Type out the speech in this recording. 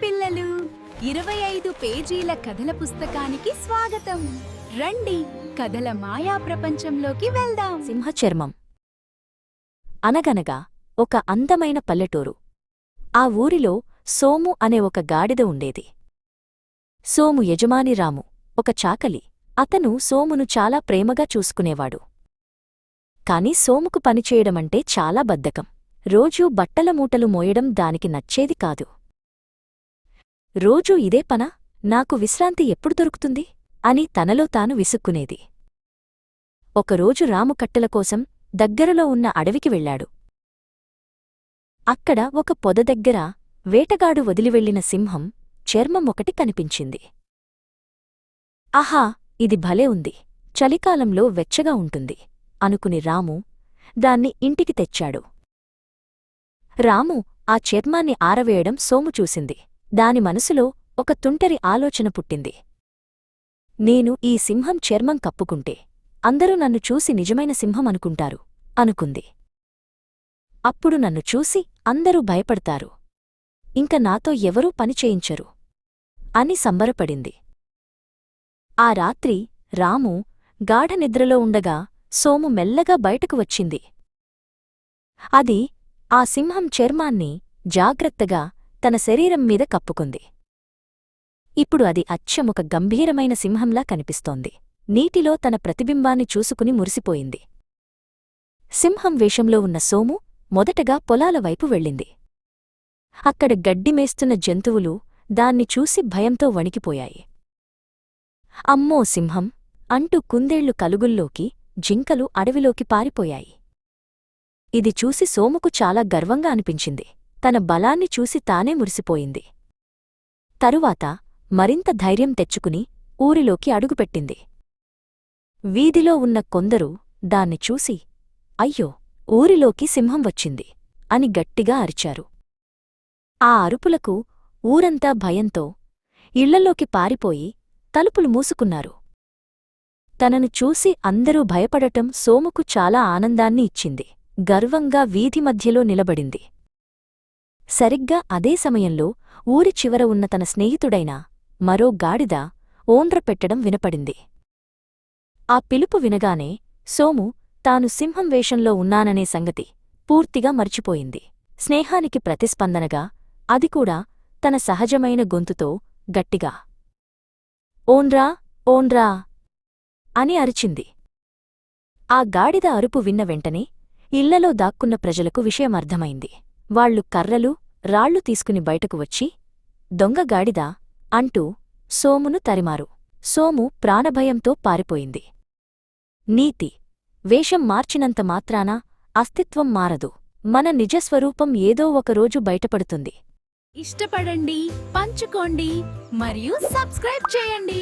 పిల్లలు 25 పేజీల కథల పుస్తకానికి స్వాగతం. రండి, కథల మాయా ప్రపంచంలోకి వెళ్దాం. సింహచర్మం. అనగనగా ఒక అందమైన పల్లెటూరు. ఆ ఊరిలో సోము అనే ఒక గాడిద ఉండేది. సోము యజమాని రాము ఒక చాకలి. అతను సోమును చాలా ప్రేమగా చూసుకునేవాడు. కాని సోముకు పనిచేయడమంటే చాలా బద్ధకం. రోజూ బట్టల మూటలు మోయడం దానికి నచ్చేది కాదు. రోజూ ఇదే పనా? నాకు విశ్రాంతి ఎప్పుడు దొరుకుతుంది అని తనలో తాను విసుక్కునేది. ఒకరోజు రాము కట్టెల కోసం దగ్గరలో ఉన్న అడవికి వెళ్లాడు. అక్కడ ఒక పొద దగ్గర వేటగాడు వదిలివెళ్లిన సింహం చర్మం ఒకటి కనిపించింది. ఆహా, ఇది భలే ఉంది, చలికాలంలో వెచ్చగా ఉంటుంది అనుకుని రాము దాన్ని ఇంటికి తెచ్చాడు. రాము ఆ చర్మాన్ని ఆరవేయడం సోము చూసింది. దాని మనసులో ఒక తుంటరి ఆలోచన పుట్టింది. నేను ఈ సింహం చర్మం కప్పుకుంటే అందరూ నన్ను చూసి నిజమైన సింహం అనుకుంటారు అనుకుంది. అప్పుడు నన్ను చూసి అందరూ భయపడతారు, ఇంక నాతో ఎవరూ పనిచేయించరు అని సంబరపడింది. ఆ రాత్రి రాము గాఢనిద్రలో ఉండగా సోము మెల్లగా బయటకు వచ్చింది. అది ఆ సింహం చర్మాన్ని జాగ్రత్తగా తన శరీరం మీద కప్పుకుంది. ఇప్పుడు అది అచ్చమొక గంభీరమైన సింహంలా కనిపిస్తోంది. నీటిలో తన ప్రతిబింబాన్ని చూసుకుని మురిసిపోయింది. సింహం వేషంలో ఉన్న సోము మొదటగా పొలాల వైపు వెళ్ళింది. అక్కడ గడ్డిమేస్తున్న జంతువులు దాన్ని చూసి భయంతో వణికిపోయాయి. అమ్మో సింహం అంటూ కుందేళ్లు కలుగుల్లోకి, జింకలు అడవిలోకి పారిపోయాయి. ఇది చూసి సోముకు చాలా గర్వంగా అనిపించింది. తన బలాన్ని చూసి తానే మురిసిపోయింది. తరువాత మరింత ధైర్యం తెచ్చుకుని ఊరిలోకి అడుగుపెట్టింది. వీధిలో ఉన్న కొందరు దాన్ని చూసి, అయ్యో, ఊరిలోకి సింహం వచ్చింది అని గట్టిగా అరిచారు. ఆ అరుపులకు ఊరంతా భయంతో ఇళ్లలోకి పారిపోయి తలుపులు మూసుకున్నారు. తనను చూసి అందరూ భయపడటం సోముకు చాలా ఆనందాన్ని ఇచ్చింది. గర్వంగా వీధి మధ్యలో నిలబడింది. సరిగ్గా అదే సమయంలో ఊరి చివర ఉన్న తన స్నేహితుడైన మరో గాడిద ఓండ్ర పెట్టడం వినపడింది. ఆ పిలుపు వినగానే సోము తాను సింహం వేషంలో ఉన్నాననే సంగతి పూర్తిగా మర్చిపోయింది. స్నేహానికి ప్రతిస్పందనగా అది కూడా తన సహజమైన గొంతుతో గట్టిగా ఓండ్రా ఓండ్రా అని అరిచింది. ఆ గాడిద అరుపు విన్న వెంటనే ఇళ్లలో దాక్కున్న ప్రజలకు విషయమర్థమైంది. వాళ్లు కర్రలు, రాళ్లు తీసుకుని బయటకు వచ్చి దొంగగాడిదా అంటూ సోమును తరిమారు. సోము ప్రాణభయంతో పారిపోయింది. నీతి: వేషం మార్చినంత మాత్రాన అస్తిత్వం మారదు. మన నిజస్వరూపం ఏదో ఒకరోజు బయటపడుతుంది. ఇష్టపడండి, పంచుకోండి మరియు సబ్స్క్రైబ్ చేయండి.